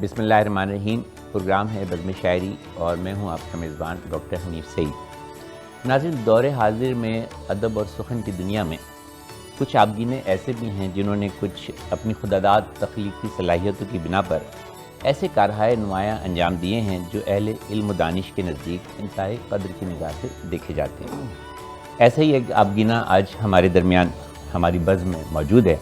بسم اللہ الرحمن الرحیم. پروگرام ہے بزم شاعری اور میں ہوں آپ کا میزبان ڈاکٹر حنیف سعید. ناظرین، دور حاضر میں ادب اور سخن کی دنیا میں کچھ آبگینے ایسے بھی ہیں جنہوں نے کچھ اپنی خودداد تخلیقی صلاحیتوں کی بنا پر ایسے کارہائے نمایاں انجام دیے ہیں جو اہل علم و دانش کے نزدیک انتہائی قدر کی نگاہ سے دیکھے جاتے ہیں. ایسا ہی ایک آبگینہ آج ہمارے درمیان ہماری بزم میں موجود ہے،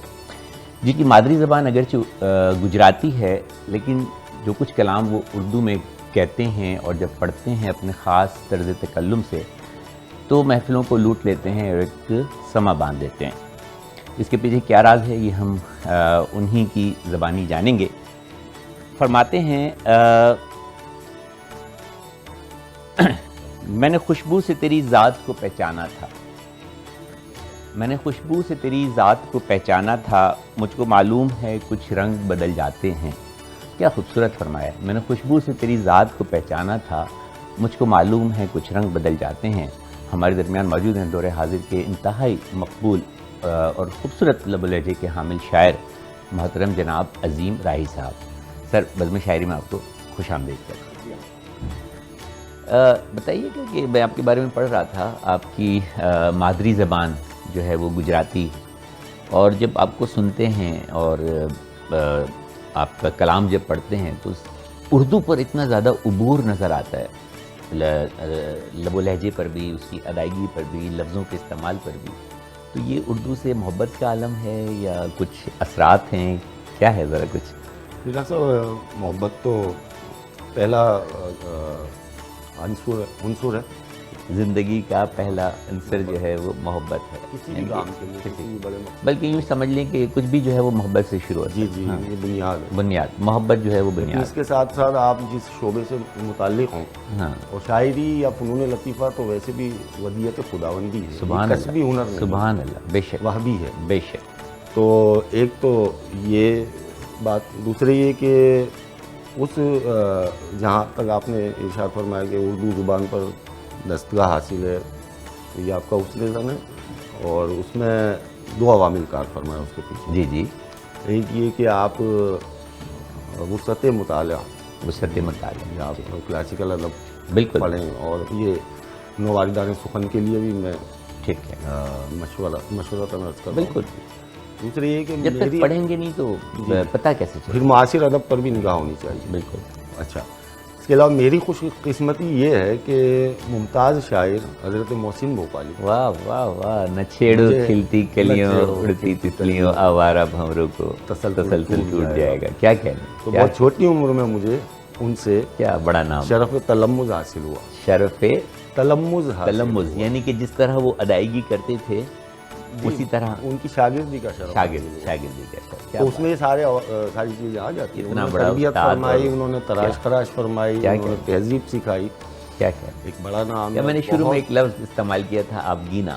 جن کی مادری زبان اگرچہ گجراتی ہے، لیکن جو کچھ کلام وہ اردو میں کہتے ہیں اور جب پڑھتے ہیں اپنے خاص طرز تکلم سے تو محفلوں کو لوٹ لیتے ہیں اور ایک سما باندھ دیتے ہیں. اس کے پیچھے کیا راز ہے یہ ہم انہی کی زبانی جانیں گے. فرماتے ہیں میں نے خوشبو سے تیری ذات کو پہچانا تھا، میں نے خوشبو سے تیری ذات کو پہچانا تھا، مجھ کو معلوم ہے کچھ رنگ بدل جاتے ہیں. کیا خوبصورت فرمایا. میں نے خوشبو سے تیری ذات کو پہچانا تھا، مجھ کو معلوم ہے کچھ رنگ بدل جاتے ہیں. ہمارے درمیان موجود ہیں دور حاضر کے انتہائی مقبول اور خوبصورت لب و لہجے کے حامل شاعر محترم جناب عظیم راہی صاحب. سر، بزم شاعری میں آپ کو خوش آمدید کرتا ہوں. بتائیے کہ میں آپ کے بارے میں پڑھ رہا تھا، آپ کی مادری زبان جو ہے وہ گجراتی، اور جب آپ کو سنتے ہیں اور آپ کا کلام جب پڑھتے ہیں تو اردو پر اتنا زیادہ عبور نظر آتا ہے، لب و لہجے پر بھی، اس کی ادائیگی پر بھی، لفظوں کے استعمال پر بھی. تو یہ اردو سے محبت کا عالم ہے یا کچھ اثرات ہیں، کیا ہے ذرا کچھ؟ محبت تو پہلا عنصر ہے. زندگی کا پہلا عنصر جو ہے وہ محبت ہے. کسی بھی کام کے لیے، کسی بھی بڑے مقصد. بلکہ یوں سمجھ لیں کہ کچھ بھی جو ہے وہ محبت سے شروع ہوتا ہے. جی یہ بنیاد ہے. بنیاد محبت جو ہے وہ بنیاد. اس کے ساتھ ساتھ آپ جس شعبے سے متعلق ہوں، اور شاعری یا فنون لطیفہ تو ویسے بھی ودیعت خداوندی ہے، سبحان اللہ، کسبی ہنر نہیں، سبحان اللہ، بے شک وہ بھی ہے. بے شک. تو ایک تو یہ بات، دوسرے یہ کہ اس جہاں تک آپ نے ارشاد فرمایا کہ اردو زبان پر دستگاہ حاصل ہے، تو یہ آپ کا حسن زن ہے. اور اس میں دو عوامل کار فرمایا اس کے پیچھے. جی ایک یہ کہ آپ وسعت مطالعہ، وسعت مطالعہ، آپ کلاسیکل ادب بالکل پڑھیں، اور یہ نواردان سخن کے لیے بھی میں ٹھیک ہے، مشورہ عرض کرتا ہوں. بالکل. دوسرے یہ کہ جب تک پڑھیں گے نہیں تو پتہ کیسے چلے. پھر معاصر ادب پر بھی نگاہ ہونی چاہیے. بالکل. اچھا، اس کے علاوہ میری خوش قسمتی یہ ہے کہ ممتاز شاعر حضرت محسن بھوپالی، واہ واہ واہ، نہ چھیڑو کھلتی کلیوں، اڑتی تتلیوں، آوارہ بھنوروں کو تسلسل ٹوٹ جائے گا. کیا کہنا. تو بہت چھوٹی عمر میں مجھے ان سے کیا بڑا نام، شرف تلمذ حاصل ہوا. شرف تلمذ تلمذ، یعنی کہ جس طرح وہ ادائیگی کرتے تھے اسی طرح ان کی شاگردی کا شرف. شاگردی کا شرف. تو اس میں یہ ساری چیزیں آ جاتی ہیں. اتنا انہوں نے بڑا تربیت استاد فرمائی، انہوں نے تراش فرمائی، انہوں نے تہذیب سکھائی. کیا کیا ایک بڑا نام. میں نے شروع میں ایک لفظ استعمال کیا تھا آبگینہ،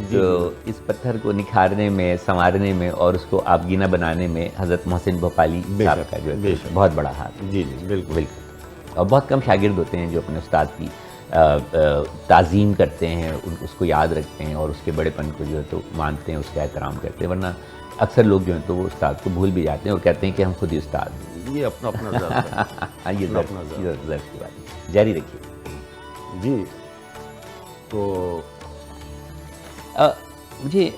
جو اس پتھر کو نکھارنے میں، سنوارنے میں اور اس کو آبگینہ بنانے میں حضرت محسن بھوپالی صاحب کا جو ہے بہت بڑا ہاتھ. جی بالکل بالکل. اور بہت کم شاگرد ہوتے ہیں جو اپنے استاد کی تعظیم کرتے ہیں، اس کو یاد رکھتے ہیں اور اس کے بڑے پن کو جو ہے تو مانتے ہیں، اس کا احترام کرتے ہیں. ورنہ اکثر لوگ جو ہیں تو وہ استاد کو بھول بھی جاتے ہیں اور کہتے ہیں کہ ہم خود ہی استاد ہیں. یہ اپنا ذات ہے. یہ ضرور کی بات ہے. جاری رکھیے. جی. تو مجھے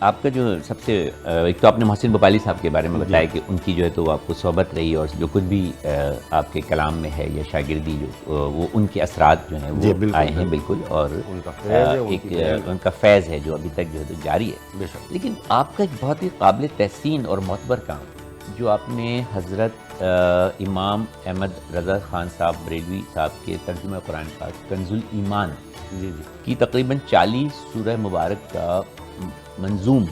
آپ کا جو سب سے ایک تو آپ نے محسن بھوپالی صاحب کے بارے میں بتایا کہ ان کی جو ہے تو وہ آپ کو صحبت رہی، اور جو کچھ بھی آپ کے کلام میں ہے یا شاگردی جو وہ ان کے اثرات جو ہیں وہ آئے ہیں. بالکل. اور ایک ان کا فیض ہے جو ابھی تک جو ہے تو جاری ہے. لیکن آپ کا ایک بہت ہی قابل تحسین اور معتبر کام جو آپ نے حضرت امام احمد رضا خان صاحب بریلوی صاحب کے ترجمہ قرآن پاک کنز الایمان کی تقریباً 40 سورہ مبارک کا منظوم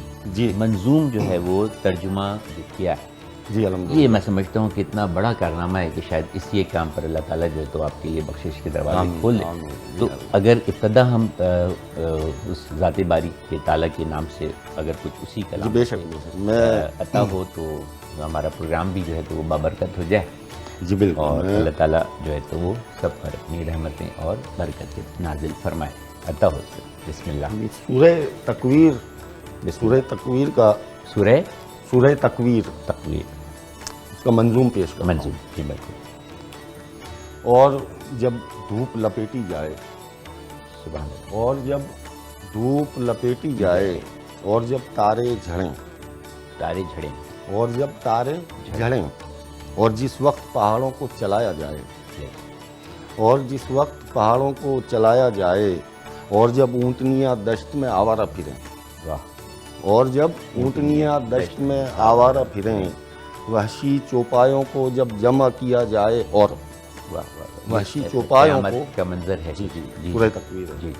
جو ہے وہ ترجمہ کیا ہے. جی الحمدللہ. یہ میں سمجھتا ہوں کہ اتنا بڑا کارنامہ ہے کہ شاید اسی ایک کام پر اللہ تعالیٰ جو ہے تو آپ کے لیے بخشش کے دروازے کھول لیں. تو اگر ابتدا ہم اس ذات باری کے تعالیٰ کے نام سے اگر کچھ اسی کلام بے شک میں عطا ہو تو ہمارا پروگرام بھی جو ہے تو وہ بابرکت ہو جائے. جی بالکل. اور اللہ تعالیٰ جو ہے تو وہ سب پر اپنی رحمتیں اور برکتیں نازل فرمائے، عطا ہو سکے. بسم اللہ. سورہ تکویر کا سورہ تکویر اس کا منظوم پیش کرتا ہوں۔ منظوم، جی بالکل۔ اور جب دھوپ لپیٹی جائے، سبحان اللہ، اور جب دھوپ لپیٹی جائے، اور جب تارے جھڑیں، تارے جھڑیں، اور جب تارے جھڑیں، اور جس وقت پہاڑوں کو چلایا جائے، اور جس وقت پہاڑوں کو چلایا جائے، اور جب اونٹنیاں دشت میں آوارہ پھریں، واہ، اور جب اونٹنیاں دشت میں آوارہ پھریں، وحشی چوپایوں کو جب جمع کیا جائے، اور واہ واہ، وحشی یہ چوپایوں قیامت کو، کا منظر ہے، جی جی سورہ تکویر ہے، جی،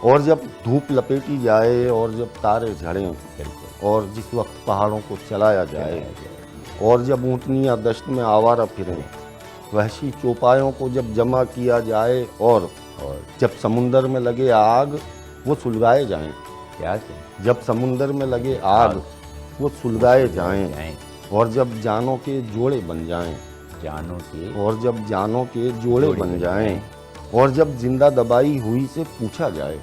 اور جب دھوپ لپیٹی جائے، اور جب تارے جھڑیں، بالکل، اور جس وقت پہاڑوں کو چلایا جائے، اور جب اونٹنیاں دشت میں آوارہ پھریں، وحشی چوپایوں کو جب جمع کیا جائے، اور جب سمندر میں لگے آگ وہ سلگائے جائیں، کیا کہ جب سمندر میں لگے آگ وہ سلگائے جائیں، اور جب جانوں کے جوڑے بن جائیں، جانوں کے اور جب جانوں کے جوڑے بن جائیں، اور جب زندہ دبائی ہوئی سے پوچھا جائے،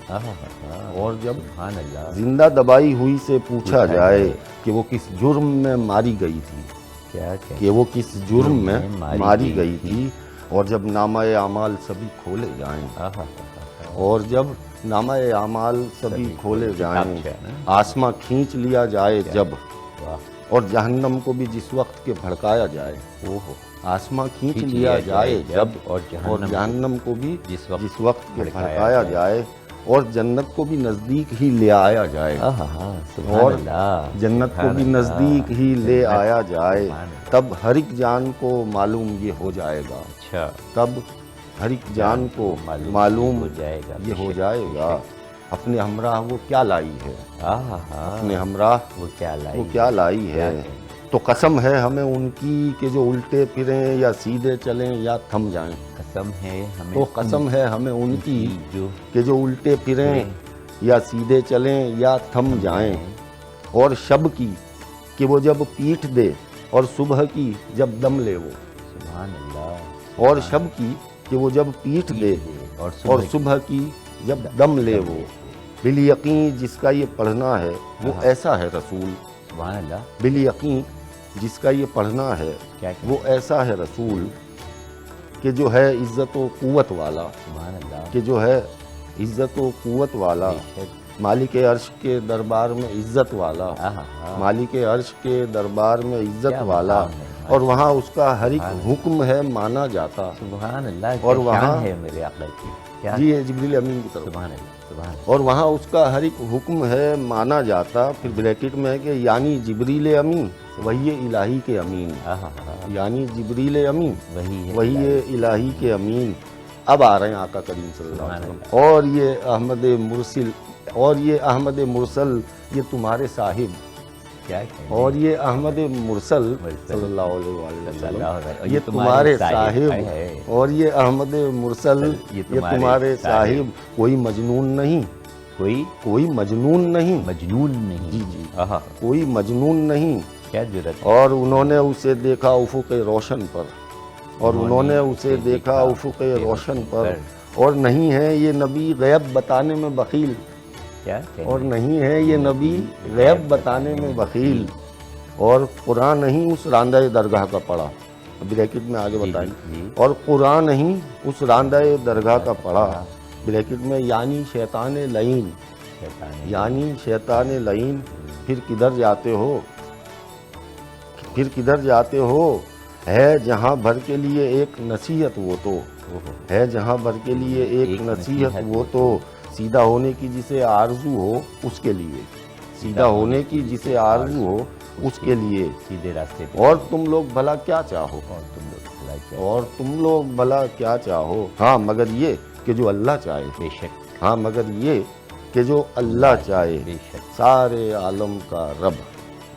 اور جب سبحان اللہ، زندہ دبائی ہوئی سے پوچھا جائے کہ وہ کس جرم میں ماری گئی تھی، کیا کہ وہ کس جرم میں ماری گئی تھی، اور جب نامہ اعمال سبھی کھولے جائیں، اور جب نامہ اعمال سبھی کھولے جائیں، آسماں کھینچ لیا جائے جب، اور جہنم کو بھی جس وقت کے بھڑکایا جائے، آسماں کھینچ لیا جائے جب، اور جہنم کو بھی جس وقت کے بھڑکایا جائے، اور جنت کو بھی نزدیک ہی لے آیا جائے، اور جنت کو بھی نزدیک ہی لے آیا جائے، تب ہر ایک جان کو معلوم یہ ہو جائے گا، اچھا، تب ہر ایک جان کو معلوم یہ ہو جائے گا، اپنے ہمراہ وہ کیا لائی ہے، اپنے ہمراہ وہ کیا لائی، وہ کیا لائی ہے، تو قسم ہے ہمیں ان کی کہ جو الٹے پھریں یا سیدھے چلیں یا تھم جائیں، قسم ہے ہمیں، تو قسم ہے ہمیں ان کی جو کہ جو الٹے پھریں یا سیدھے چلیں یا تھم جائیں، اور شب کی کہ وہ جب پیٹھ دے، اور صبح کی جب دم لے وہ، سبحان اللہ، اور شب کی کہ وہ جب پیٹھ دے، اور صبح کی جب دم لے وہ، بالیقین جس کا یہ پڑھنا ہے وہ ایسا ہے رسول، سبحان اللہ، بالیقین جس کا یہ پڑھنا ہے وہ ایسا ہے رسول، کہ جو ہے عزت و قوت والا، سبحان اللہ، کہ جو ہے عزت و قوت والا، مالک عرش کے دربار میں عزت والا، مالک عرش کے دربار میں عزت والا، اور وہاں اس کا ہر ایک حکم ہے مانا جاتا، سبحان اللہ، اور وہاں ہے میرے آقا کی، جی جبریل امین کی طرف، سبحان اللہ، سبحان اللہ، اور وہاں اس کا ہر ایک حکم ہے مانا جاتا، پھر بریکٹ میں ہے کہ یعنی جبریل امین وہی الہی کے امین، یعنی جبریل امین وہی الہی کے امین، اب آ رہے ہیں آقا کریم صلی اللہ علیہ وسلم، اور یہ احمد مرسل، اور یہ احمد مرسل یہ تمہارے صاحب، اور یہ احمد مرسل صلی اللہ علیہ وسلم یہ تمہارے صاحب، اور یہ احمد مرسل یہ تمہارے صاحب، کوئی مجنون نہیں، کوئی مجنون نہیں، مجنون نہیں، جی جی، کوئی مجنون نہیں، کیا جرت، اور انہوں نے اسے دیکھا افق روشن پر، اور انہوں نے اسے دیکھا افق روشن پر، اور نہیں ہے یہ نبی غیب بتانے میں بخیل، اور نہیں ہے یہ نبی غیب بتانے میں بخیل، اور قرآن نہیں اس راندہ درگاہ کا پڑھا، بریکٹ میں آگے بتائیں، اور قرآن نہیں اس راندہ درگاہ کا پڑھا، بریکٹ میں یعنی شیطان لعین، یعنی شیطان لعین، پھر کدھر جاتے ہو، پھر کدھر جاتے ہو، ہے جہاں بھر کے لیے ایک نصیحت وہ تو، ہے جہاں بھر کے لیے ایک نصیحت وہ تو، سیدھا ہونے کی جسے آرزو ہو اس کے لیے، سیدھا ہونے کی جسے آرزو ہو اس کے لیے، سیدھے راستے پہ، اور تم لوگ بھلا کیا چاہو، اور تم لوگ بھلا کیا چاہو، ہاں مگر یہ کہ جو اللہ چاہے، بے شک، ہاں مگر یہ کہ جو اللہ چاہے، بے شک، سارے عالم کا رب،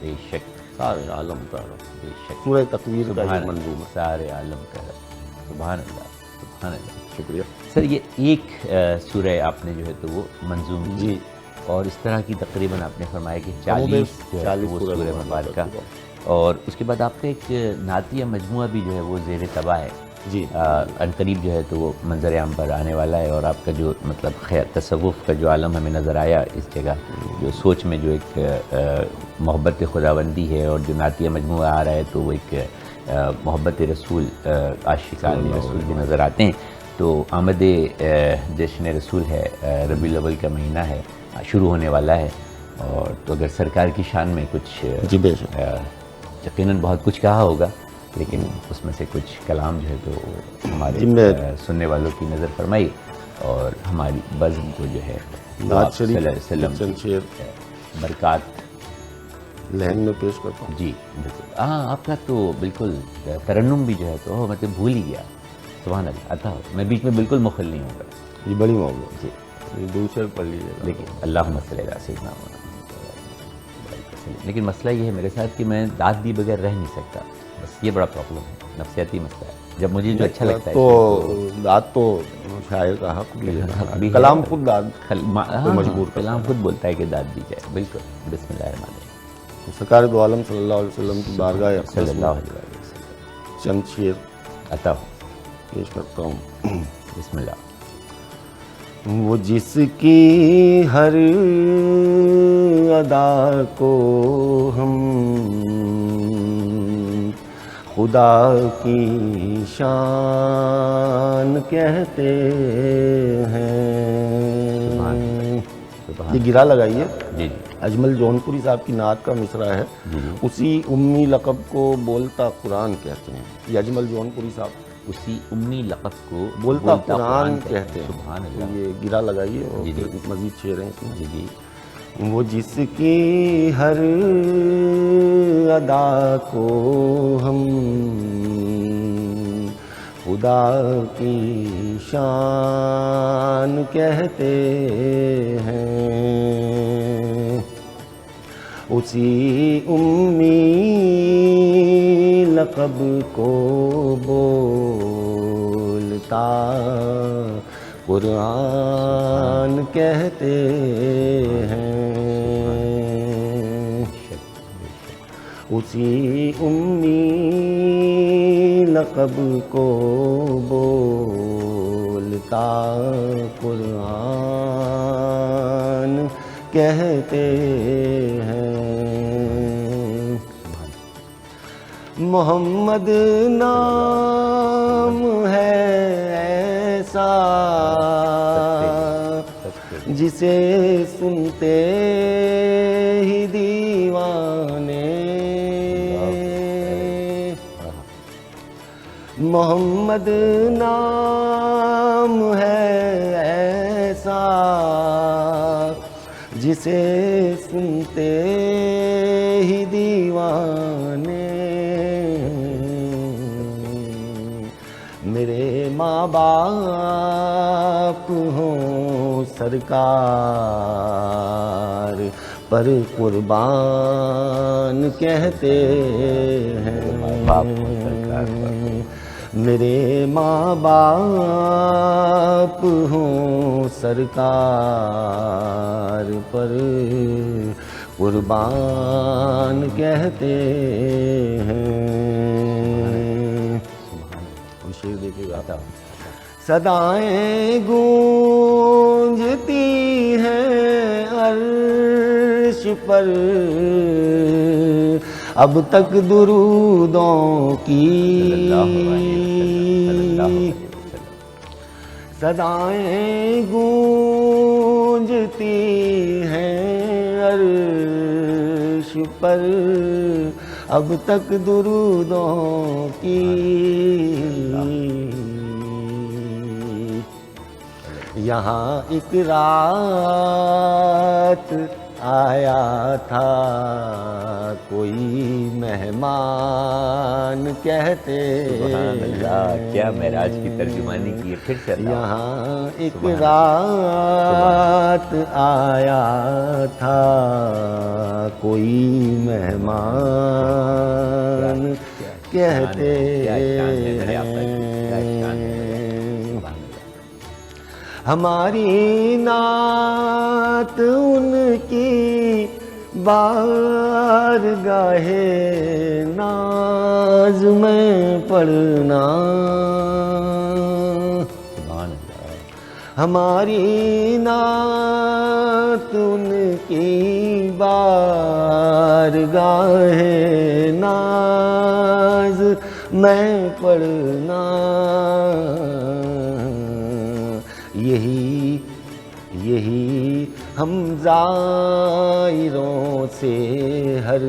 بے شک، سارے عالم کا رب، بے شک، سورہ تکویر کا یہ منظوم ہے، سارے عالم کا رب، سبحان اللہ، سبحان اللہ، شکریہ سر یہ ایک سورہ آپ نے جو ہے تو وہ منظوم کی، جی، اور اس طرح کی تقریباً آپ نے فرمایا کہ 40 جو ہے وہ سورہ مبارکہ، اور اس کے بعد آپ کا ایک نعتیہ مجموعہ بھی جو ہے وہ زیر طبع ہے، جی، عنقریب جو ہے تو وہ منظر عام پر آنے والا ہے، اور آپ کا جو مطلب تصوف کا جو عالم ہمیں نظر آیا اس جگہ، جو سوچ میں جو ایک محبت خداوندی ہے، اور جو نعتیہ مجموعہ آ رہا ہے تو وہ ایک محبت رسول عاشقان رسول بھی نظر آتے ہیں. تو آمد جشن رسول ہے، ربیع الاول کا مہینہ ہے، شروع ہونے والا ہے. اور تو اگر سرکار کی شان میں کچھ جی بے شک. یقیناً بہت کچھ کہا ہوگا، لیکن اس میں سے کچھ کلام جو ہے تو ہمارے سننے والوں کی نظر فرمائی اور ہماری بزم کو جو ہے نعت صلی اللہ شریف علیہ وسلم چند کی شعر برکات. لہن میں پیش کرتا ہوں. جی بالکل. ہاں آپ کا تو بالکل ترنم بھی جو ہے تو میں تو بھول ہی گیا. سبحان اللہ. عطا ہو، میں بیچ میں بالکل مخل نہیں ہوں گا. یہ بڑی محبت. جی یہ دوسرے پڑھ لیجیے گا. لیکن اللہم صلی علی سیدنا محمد. لیکن مسئلہ یہ ہے میرے ساتھ کہ میں داد دی بغیر رہ نہیں سکتا. بس یہ بڑا پرابلم ہے، نفسیاتی مسئلہ ہے. جب مجھے جو اچھا لگتا ہے تو داد تو شاعر کا حق بھی ہے. کلام خود داد کو مجبور کرتا کلام خود بولتا ہے کہ داد دی جائے. بالکل. بسم اللہ الرحمن الرحیم. سرکار دو عالم صلی اللہ علیہ وسلم کی بارگاہ صلی اقدس اللہ میں علیہ وسلم. چند شعر عطا ہو. پیش کرتا ہوں. بسم اللہ. وہ جس کی ہر ادا کو ہم خدا کی شان کہتے ہیں. سبحان. یہ گرا لگائیے. جی جی اجمل جونپوری صاحب کی نعت کا مصرع ہے. اسی امی لقب کو بولتا قرآن کہتے ہیں. یہ اجمل جونپوری صاحب اسی امی لقب کو بولتا قرآن کہتے ہیں. سبحان اللہ. یہ گرا لگائیے اور جی جی. پھر مزید شعر ہیں اس میں. جی جی. وہ جس کی ہر ادا کو ہم خدا کی شان کہتے ہیں. اسی امی لقب کو بولتا قرآن کہتے ہیں. اسی امی لقب کو بولتا قرآن کہتے ہیں. محمد نام ہے ایسا جسے سنتے ہی دیوانے. محمد نام ہے ایسا جسے سنتے ہی دیوانے. میرے ماں باپ ہوں سرکار پر قربان کہتے ہیں. میرے ماں باپ ہوں سرکار پر قربان کہتے ہیں. شعر دیکھیے گا. صدائیں گونجتی ہیں عرش پر اب تک درودوں کی. صدائیں گونجتی ہیں عرش پر اب تک درودوں کی. یہاں ایک رات آیا تھا کوئی مہمان کہتے ہیں. کیا معراج کی ترجمانی کی ہے. پھر سے یہاں ایک رات آیا تھا کوئی مہمان کہتے ہیں. ہماری نعت ان کی بارگاہ ناز میں پڑھنا. ہماری نعت ان کی بارگاہ ناز میں پڑھنا، یہی ہم زائروں سے ہر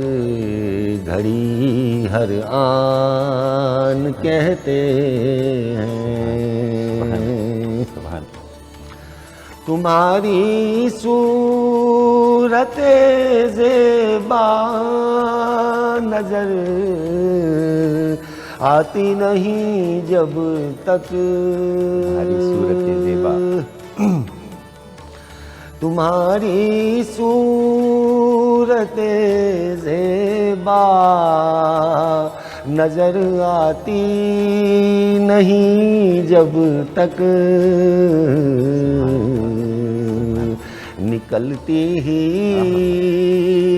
گھڑی ہر آن کہتے ہیں۔ تمہاری صورت زیبا نظر آتی نہیں جب تک، تمہاری صورت زیبا، تمہاری صورت زیبا نظر آتی نہیں جب تک، نکلتی ہی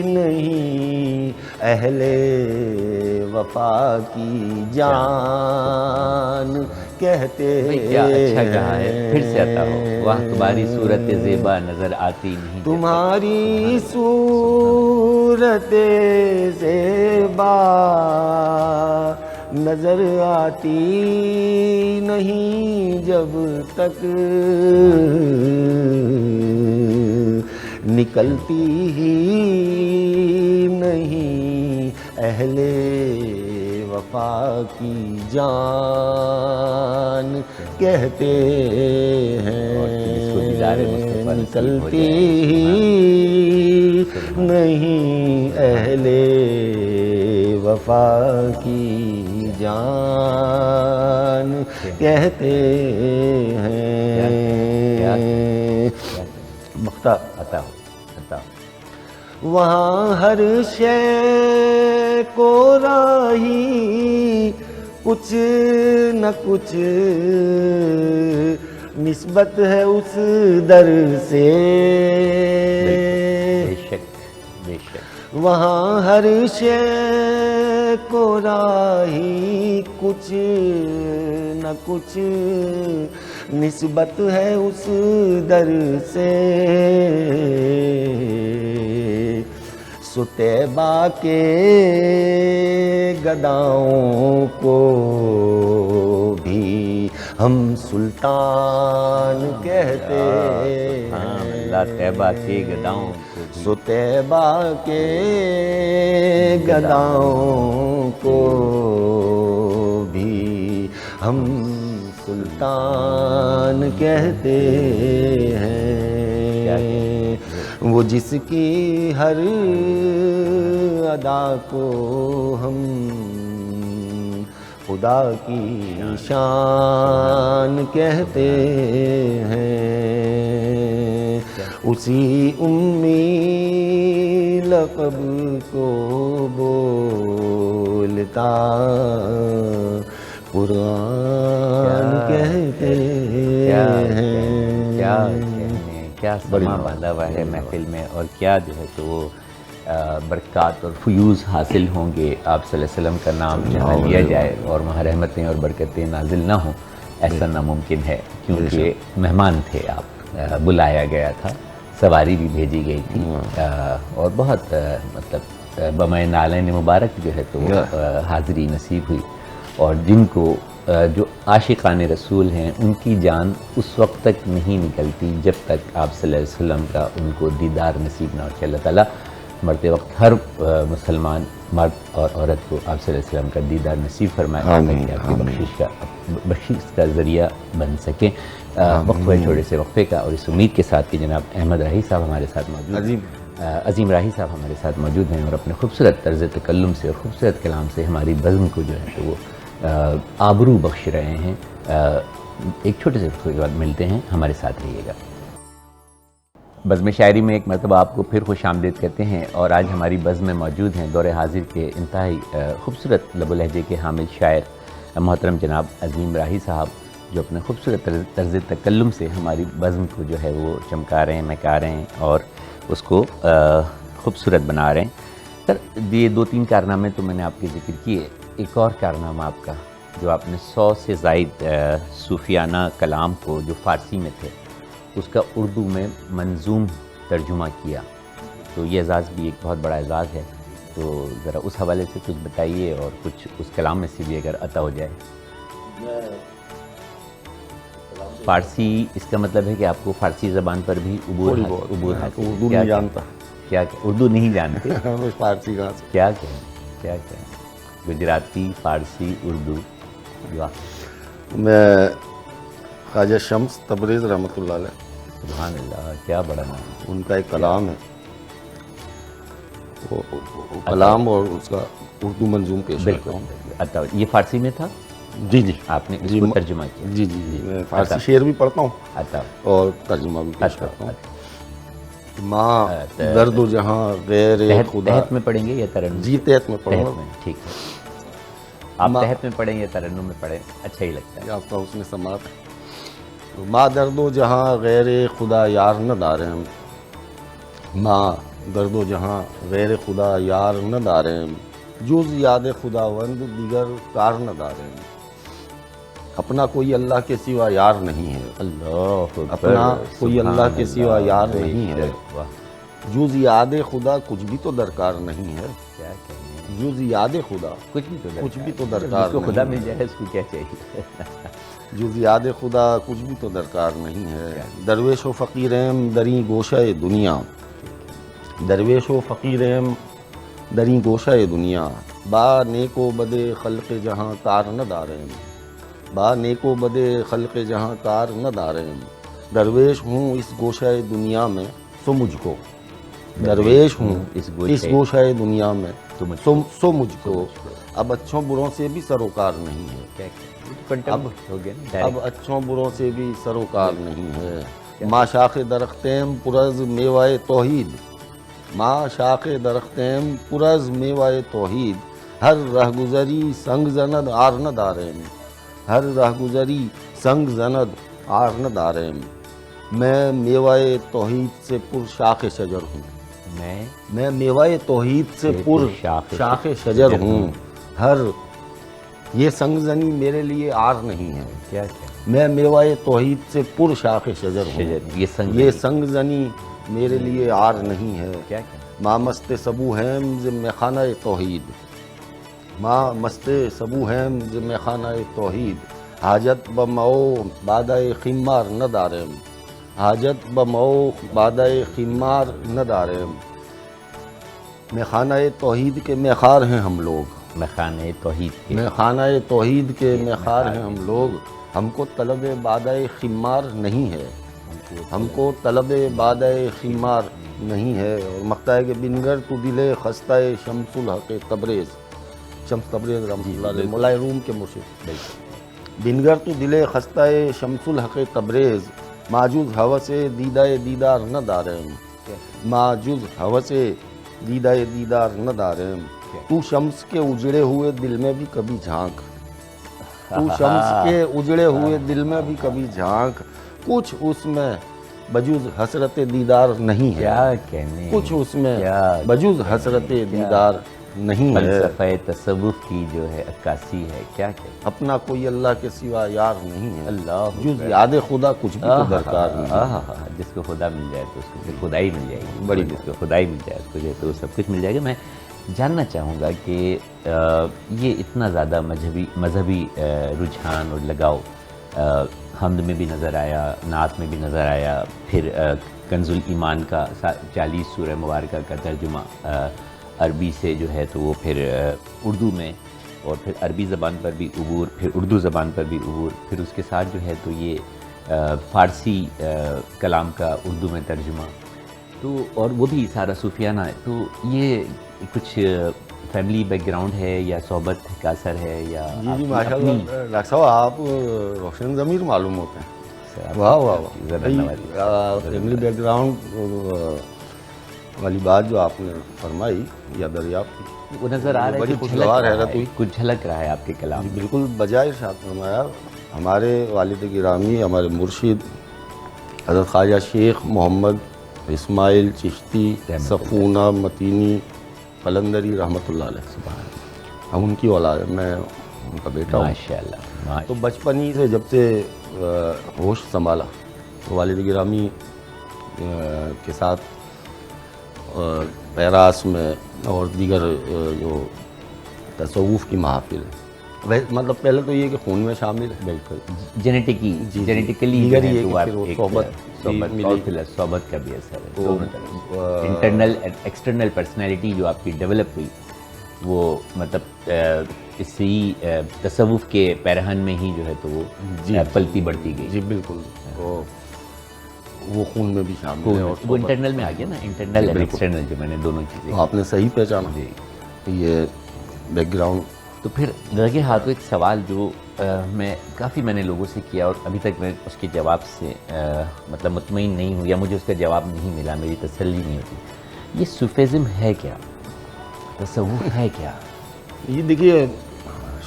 نہیں اہل وفا کی جان کہتے ہیں۔ کیا اچھا کہا ہے، پھر سے آتا ہو، واہ تمہاری صورت زیبا نظر آتی نہیں، تمہاری صورت زیبا نظر آتی نہیں جب تک، نکلتی ہی نہیں اہل وفا کی جان کہتے ہیں، نکلتی ہی نہیں اہل وفا کی جان کہتے ہیں۔ مختار عطا ہو۔ وہاں ہر شے کو راہی کچھ نہ کچھ نسبت ہے اس در سے، بے شک بے شک، وہاں ہر شے کو راہی کچھ نہ کچھ نسبت ہے اس در سے، ستیبہ کے گداؤں کو بھی ہم سلطان کہتے ہیں، اللہ طیبہ کے گداؤں کو بھی، ستیبہ کے گداؤں کو بھی ہم سلطان کہتے ہیں، وہ جس کی ہر ادا کو ہم خدا کی شان کہتے ہیں، اسی امی لقب کو بولتا قرآن کہتے ہیں۔ کیا سما باندھا ہوا ہے محفل میں، اور کیا جو ہے تو وہ برکات اور فیوز حاصل ہوں گے، آپ صلی اللہ علیہ وسلم کا نام جہاں لیا جائے اور وہاں رحمتیں اور برکتیں نازل نہ ہوں، ایسا ناممکن ہے، کیونکہ مہمان تھے آپ، بلایا گیا تھا، سواری بھی بھیجی گئی تھی، اور بہت مطلب بمائے نالین مبارک جو ہے تو حاضری نصیب ہوئی، اور جن کو جو عاشقان رسول ہیں ان کی جان اس وقت تک نہیں نکلتی جب تک آپ صلی اللہ علیہ وسلم کا ان کو دیدار نصیب نہ ہو۔ کہ اللہ تعالیٰ مرتے وقت ہر مسلمان مرد اور عورت کو آپ صلی اللہ علیہ وسلم کا دیدار نصیب فرمائے، تاکہ آپ کی بخشش کا ذریعہ بن سکیں۔ وقفہ چھوڑے سے وقفے کا، اور اس امید کے ساتھ کہ جناب احمد راہی صاحب ہمارے ساتھ موجود ہیں، عظیم راہی صاحب ہمارے ساتھ موجود ہیں، اور اپنے خوبصورت طرز تکلم سے اور خوبصورت کلام سے ہماری بزم کو جو ہے تو وہ آبرو بخش رہے ہیں۔ ایک چھوٹے سے وقفے کے بعد ملتے ہیں، ہمارے ساتھ رہیے گا۔ بزم شاعری میں ایک مرتبہ آپ کو پھر خوش آمدید کہتے ہیں، اور آج ہماری بزم میں موجود ہیں دور حاضر کے انتہائی خوبصورت لب و لہجے کے حامل شاعر محترم جناب عظیم راہی صاحب، جو اپنے خوبصورت طرز تکلم سے ہماری بزم کو جو ہے وہ چمکا رہے ہیں، مہکا رہے ہیں، اور اس کو خوبصورت بنا رہے ہیں۔ سر، یہ 2-3 کارنامے تو میں نے آپ کے ذکر کیے، ایک اور کارنامہ آپ کا جو آپ نے 100 سے زائد صوفیانہ کلام کو جو فارسی میں تھے اس کا اردو میں منظوم ترجمہ کیا، تو یہ اعزاز بھی ایک بہت بڑا اعزاز ہے، تو ذرا اس حوالے سے کچھ بتائیے، اور کچھ اس کلام میں سے بھی اگر عطا ہو جائے۔ فارسی، اس کا مطلب ہے کہ آپ کو فارسی زبان پر بھی عبور حاصل ہے۔ اردو نہیں جانتا، کیا اردو نہیں جانتے؟ فارسی کہاں سے؟ کیا کہیں گجراتی، فارسی، اردو، واہ! میں خواجہ شمس تبریز رحمۃ اللہ علیہ، سبحان اللہ، کیا بڑا نام! ان کا ایک کلام ہے، وہ کلام اور اس کا اردو منظوم پیش کرتا ہوں۔ بالکل، یہ فارسی میں تھا؟ جی جی، آپ نے اس کو ترجمہ کیا؟ جی جی جی، میں فارسی شعر بھی پڑھتا ہوں عطا اور ترجمہ بھی پیش کرتا ہوں۔ ماں درد و جہاں غیر خدا، تحت میں پڑھیں گے یا ترنم؟ جی تحت میں پڑھوں تحت گا۔ میں، ٹھیک ہے، آپ تحت میں پڑھیں یا ترنم میں پڑھیں، اچھا ہی لگتا ہے۔ آپ کا اس میں سماعت ہے۔ ماں درد و جہاں غیر خدا یار نہ دارم، ماں درد و جہاں غیر خدا یار نہ دارم، جز یاد خداوند دیگر کار نہ دارم۔ اپنا کوئی اللہ کے سوا یار نہیں ہے، اللہ اکبر، اپنا کوئی سبحان اللہ کے سوا یار بے نہیں ہے، شک، واہ! جز یاد خدا کچھ بھی تو درکار نہیں ہے، کیا کہیں، جز یاد خدا کچھ بھی تو کچھ بھی تو جب درکار اس کو خدا نہیں مل جائے اس کو کیا چاہیے؟ جز یاد خدا کچھ بھی تو درکار نہیں ہے۔ درویش و فقیریم دریں گوشہ دنیا، درویش و فقیریم دریں گوشہ دنیا، با نیک و بد خلق جہاں کار نہ داریم، با نیک و بد خلق جہاں کار نہ داریم، درویش ہوں اس گوشہ دنیا میں سو مجھ کو، درویش ہوں اس گوشہ دنیا میں سو مجھ کو، اب اچھوں بروں سے بھی سروکار نہیں ہے، کیا اب ہو گیا نا، اب اچھوں بروں سے بھی سروکار نہیں ہے۔ ماں شاخ درختیم پرز میوائے توحید، ماں شاخ درختیم پرز میوائے توحید، ہر رہ گزری سنگ زند آر نہ داریم، ہر رہ گزری سنگ زند آر نہ داریم، میں میوائے توحید سے پر شاخ شجر ہوں، میں میوائے توحید سے پر شاخ شجر ہوں، ہر یہ سنگ زنی میرے لیے آر نہیں ہے، کیا میں میوائے توحید سے پر شاخ شجر ہوں، یہ سنگ زنی میرے لیے آر نہیں ہے، کیا ماں مست سبو ہیم ذمہ خانہ توحید، ماں مست سبو ہیم ذمہ خانہ توحید، حاجت بمعو بادہ خمار نہ دارم، حاجت بمعو بادہ خمار نہ دارم، میخانہ توحید کے میخار ہیں ہم لوگ، میخانہ توحید کے، میخانہ توحید کے میخار ہیں ہم لوگ، ہم کو طلب بادہ خمار نہیں ہے، ہم کو طلب بادہ خمار نہیں ہے۔ اور مقطع ہے کہ بنگر تو دل خستہ شمس الحق تبریز، شمس تبریز رحمۃ اللہ علیہ مولائے روم کے مرشد، بنگر تو دل خستہ شمس الحق تبریز، ماجوز ہوس دیدہ دیدار نہ دارم، ماجوز ہوس دیدہ دیدار نہ دارم، تو شمس کے اجڑے ہوئے دل میں بھی کبھی جھانک، تو شمس کے اجڑے ہوئے دل میں بھی کبھی جھانک، کچھ اس میں بجز حسرت دیدار نہیں ہے، کیا کہنے، کچھ اس میں بجز حسرت دیدار نہیں ہے، فلسفہ تصوف کی جو ہے عکاسی ہے، کیا کہنے، اپنا کوئی اللہ کے سوا یار نہیں ہے، اللہ جز یاد خدا کچھ بھی تو درکار نہیں ہے۔ جس کو خدا مل جائے تو اس کو پھر خدائی مل جائے گی، بڑی جس کو خدائی مل جائے اس کو جو ہے تو سب کچھ مل جائے گا۔ میں جاننا چاہوں گا کہ یہ اتنا زیادہ مذہبی رجحان اور لگاؤ حمد میں بھی نظر آیا، نعت میں بھی نظر آیا، پھر کنز الایمان کا 40 سورہ مبارکہ کا ترجمہ عربی سے جو ہے تو وہ پھر اردو میں، اور پھر عربی زبان پر بھی عبور، پھر اردو زبان پر بھی عبور، پھر اس کے ساتھ جو ہے تو یہ فارسی کلام کا اردو میں ترجمہ، تو اور وہ بھی سارا صوفیانہ ہے، تو یہ کچھ فیملی بیک گراؤنڈ ہے یا صحبت کا اثر ہے یا جی ماشاء اللہ ڈاکٹر صاحب آپ روشن ضمیر معلوم ہوتے ہیں، واہ واہ واہ، فیملی بیک گراؤنڈ والی بات جو آپ نے فرمائی یا دریافت کی وہ نظر آ رہا ہے، بڑی خوشگوار حیرت ہوئی، کچھ جھلک رہا ہے آپ کے کلام، بالکل بجائے ارشاد فرمایا۔ ہمارے والد گرامی، ہمارے مرشد حضرت خواجہ شیخ محمد اسماعیل چشتی سفونہ متینی قلندری رحمۃ اللہ علیہ، ہم ان کی اولاد ہیں، میں ان کا بیٹا ہوں ماشاءاللہ۔ تو بچپن ہی سے جب سے ہوش سنبھالا تو والد گرامی کے ساتھ پیراس میں اور دیگر جو تصوف کی محافل ہے، مطلب پہلے تو یہ کہ خون میں شامل ہے، بالکل جینیٹیکلی دیگر یہ کہ پھر وہ صحبت اور پھر صحبت کا بھی اثر ہے، دونوں طرف انٹرنل ایکسٹرنل پرسنالٹی جو آپ کی ڈیولپ ہوئی وہ مطلب اسی تصوف کے پیرہن میں ہی جو ہے تو وہ پلتی بڑھتی گئی. جی بالکل، وہ خون میں بھی شامل ہے اور وہ انٹرنل میں آ گیا نا، انٹرنل اور ایکسٹرنل جو میں نے دونوں چیزیں. آپ نے صحیح پہچانا. جی یہ بیک گراؤنڈ. تو پھر لگے ہاتھوں ایک سوال جو میں نے لوگوں سے کیا اور ابھی تک میں اس کے جواب سے مطلب مطمئن نہیں ہوں یا مجھے اس کا جواب نہیں ملا، میری تسلی نہیں ہوتی. یہ صوفیزم ہے کیا؟ تصوف ہے کیا؟ یہ دیکھیے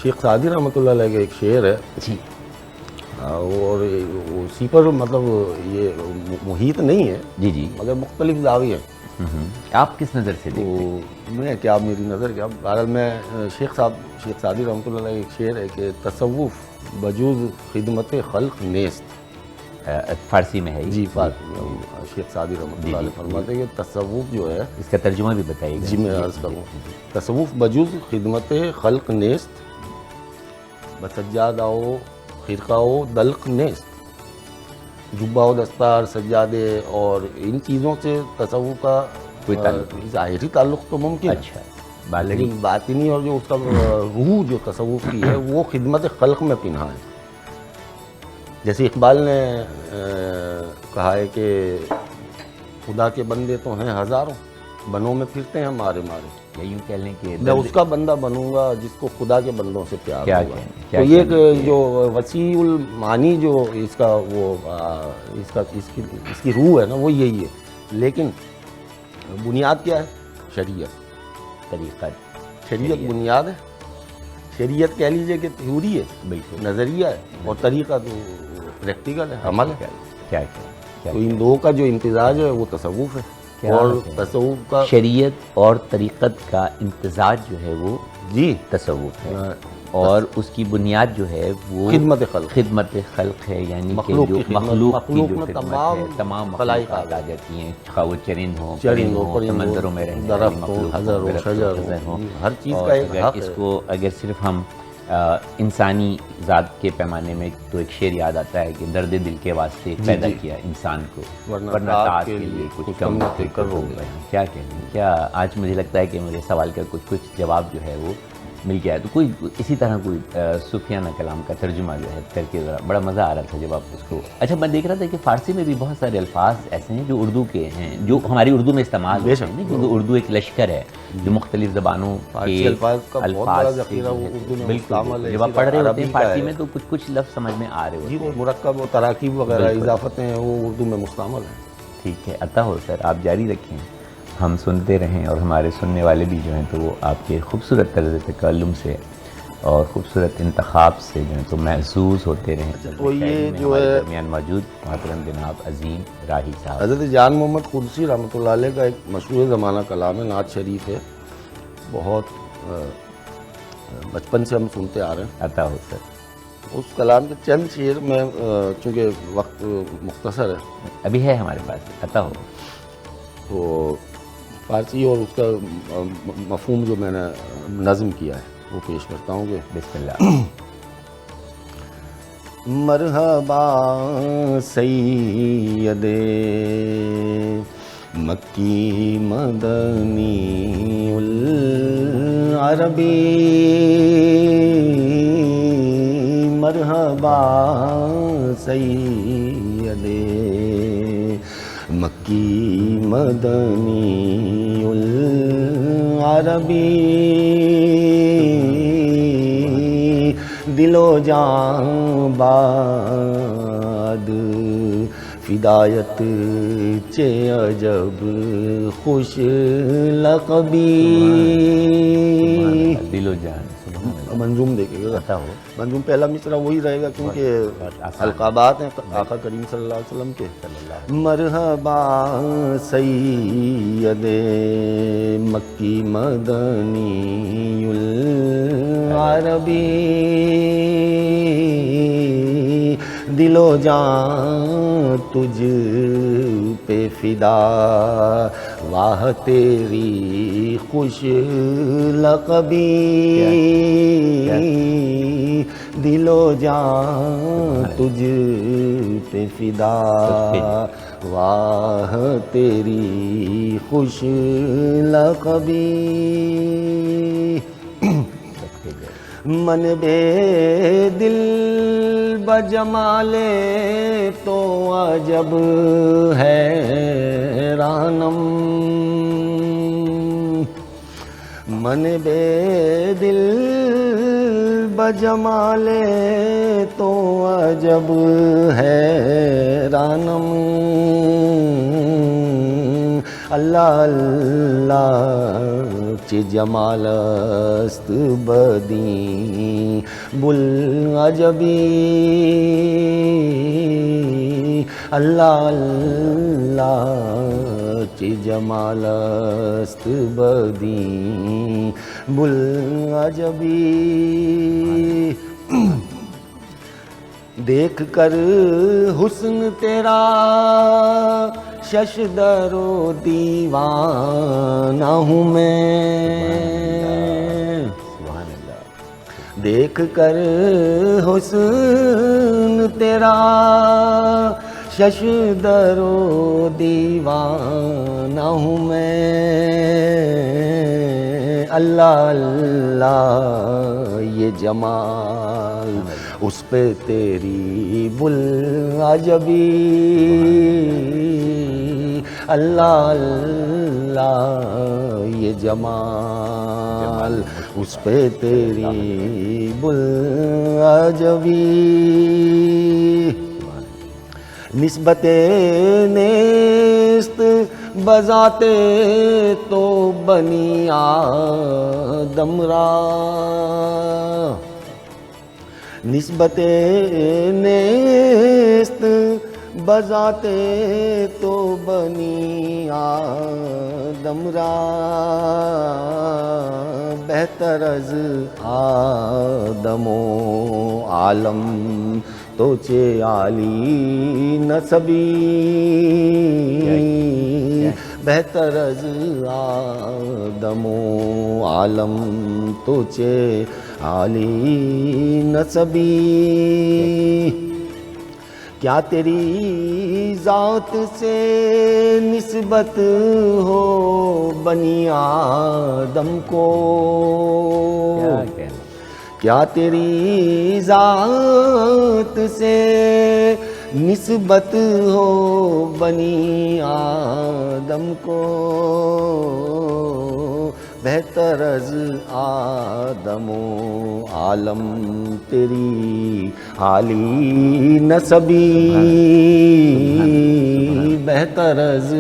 شیخ سعدی رحمۃ اللہ علیہ کا ایک شعر ہے جی، اور اسی پر مطلب یہ محیط نہیں ہے جی جی، مگر مختلف زاویے ہیں. آپ کس نظر سے دیکھتے ہیں؟ تو میں کیا میری نظر کیا بہرحال میں شیخ سعدی رحمۃ اللہ علیہ ایک شعر ہے کہ تصوف بجوز خدمت خلق نیست. فارسی میں ہے جی فارسی میں شیخ سعدی رحمۃ اللہ علیہ فرماتے ہیں کہ تصوف جو ہے، اس کا ترجمہ بھی بتائیے گا. جی میں عرض کروں، تصوف بجوز خدمت خلق نیست، بسجادہ و خرقہ و دلق نیست. جبہ و دستار، سجادے اور ان چیزوں سے تصوف کا کوئی تعلق ظاہری تعلق تو ممکن ہے، اچھا، لیکن باطنی اور جو اس کا روح جو تصوف کی ہے وہ خدمت خلق میں پنہا ہے. جیسے اقبال نے کہا ہے کہ خدا کے بندے تو ہیں ہزاروں، بنوں میں پھرتے ہیں مارے مارے. یا یوں کہہ لیں کہ میں اس کا بندہ بنوں گا جس کو خدا کے بندوں سے پیار کیا ہوگا. کہیں تو یہ ایک جو وسیع المعانی جو اس کا وہ اس کی روح ہے نا وہ یہی ہے. لیکن بنیاد کیا ہے؟ شریعت. شریعت بنیاد ہے. شریعت کہہ لیجئے کہ تھیوری ہے، بالکل نظریہ ہے، اور طریقہ تو پریکٹیکل ہے، عمل ہے. کیا تو ان دو کا جو امتزاج ہے وہ تصوف ہے. اور تصوف کا شریعت اور طریقت کا امتزاج جو ہے وہ جی تصوف ہے، اور اس کی بنیاد جو ہے وہ خدمت خلق ہے، یعنی کہ مخلوق جو کی خدمت، مخلوق کی مخلوق جو میں خدمت تمام ہے، تمام خلائق مخلوقات آ جاتی ہیں، خواہ وہ چرند ہوں، چرند پرند ہو، ہوں، سمندروں میں رہنے والی درخت ہو، مخلوق حجر ہو، درخت شجر خزر ہو، ہوں. ہر چیز اور کا ایک حق ہے. اگر صرف ہم انسانی ذات کے پیمانے میں تو ایک شعر یاد آتا ہے کہ درد دل کے واسطے پیدا کیا انسان کو، ورنہ طاعت کے لیے کچھ کم فکر ہو گئے. کیا کہنا، کیا آج مجھے لگتا ہے کہ میرے سوال کا کچھ جواب جو ہے وہ مل گیا ہے. تو کوئی اسی طرح کوئی صوفیانہ کلام کا ترجمہ جو ہے کر کے ذرا بڑا مزہ آ رہا تھا جب آپ اس کو. اچھا میں دیکھ رہا تھا کہ فارسی میں بھی بہت سارے الفاظ ایسے ہیں جو اردو کے ہیں، جو ہماری اردو میں استعمال ہوتے ہیں، کیونکہ اردو ایک لشکر ہے جو مختلف زبانوں کے الفاظ کا بہت بڑا ذخیرہ وہ اردو میں مستعمل ہے. جب آپ پڑھ رہے ہوتے ہیں فارسی میں تو کچھ لفظ سمجھ میں آ رہے ہوتے جی ہیں. وہ مرکب و تراکیب وغیرہ اضافتیں وہ اردو میں مستعمل ہیں. ٹھیک ہے، عطا ہو سر، آپ جاری رکھیں، ہم سنتے رہیں اور ہمارے سننے والے بھی جو ہیں تو وہ آپ کے خوبصورت طرز تکلم سے اور خوبصورت انتخاب سے جو ہے تو محظوظ ہوتے رہیں. تو یہ جو ہے درمیان موجود محترم جناب عظیم راہی صاحب، حضرت جان محمد قدسی رحمۃ اللہ علیہ کا ایک مشہور زمانہ کلام ہے، نعت شریف ہے، بہت بچپن سے ہم سنتے آ رہے ہیں. عطا ہو سر. اس کلام کے چند شعر میں چونکہ وقت مختصر ہے ابھی ہے ہمارے پاس، عطا ہو. تو فارسی اور اس کا مفہوم جو میں نے نظم کیا ہے وہ پیش کرتا ہوں کہ بسم اللہ. مرحبا سید مکی مدنی العربی، مرحبا سید مکی مدنی العربی، دل و جان باد فدایت چے عجب خوش لقبی. دل و جان منظوم دیکھے گا، عطا ہو. منظوم پہلا مصرع وہی رہے گا کیونکہ القابات ہیں آقا کریم صلی اللہ علیہ وسلم کے. مرحبا سید مکی مدنی العربی، دل و جان تجھ پہ فدا، واہ تیری خوش لقبی، دل و جان تجھ پہ فدا، واہ تیری خوش لقبی، من بے دل بجمال تو عجب ہے رانم، من بے دل بجمال تو عجب ہے رانم، اللہ اللہ چه جمال است بدی بل عجبی، اللہ اللہ چه جمال است بدی بل عجبی، دیکھ کر حسن تیرا ششدر و دیوانہ ہوں میں، دیکھ کر حسن تیرا ششدر و دیوانہ ہوں میں، اللہ اللہ یہ جمال اس پہ تیری بل عجبی، اللہ اللہ یہ جمال اس پہ تیری بل عجبی، نسبت نیست بذات تو بنی آدم را، نسبت نیست بذات تو بنی آدم را، بہتر از آدم و عالم تو چه عالی نسبی، بہتر از آدم و عالم تو چه عالی نسبی، کیا تیری ذات سے نسبت ہو بنی آدم کو، کیا تیری ذات سے نسبت ہو بنی آدم کو، بہتر از آدم و عالم تیری عالی نسبی، بہتر از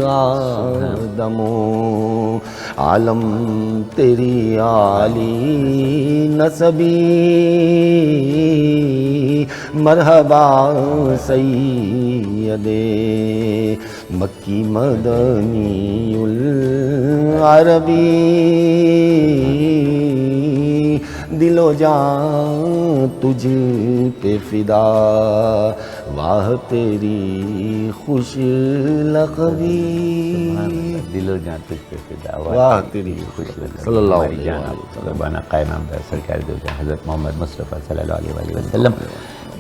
آدم و عالم تیری عالی نسبی، مرحبا سید مکی مدنی العربی، دل و جان تجھ پہ فدا، واہ تیری خوش لقبی، دل و جان تجھ پہ فدا، واہ تیری خوش لقبی، صلی اللہ ہماری علیہ جان وسلم، ربانہ قائم نامدار سرکار دو جہاں حضرت محمد مصطفیٰ صلی اللہ علیہ وآلہ وسلم۔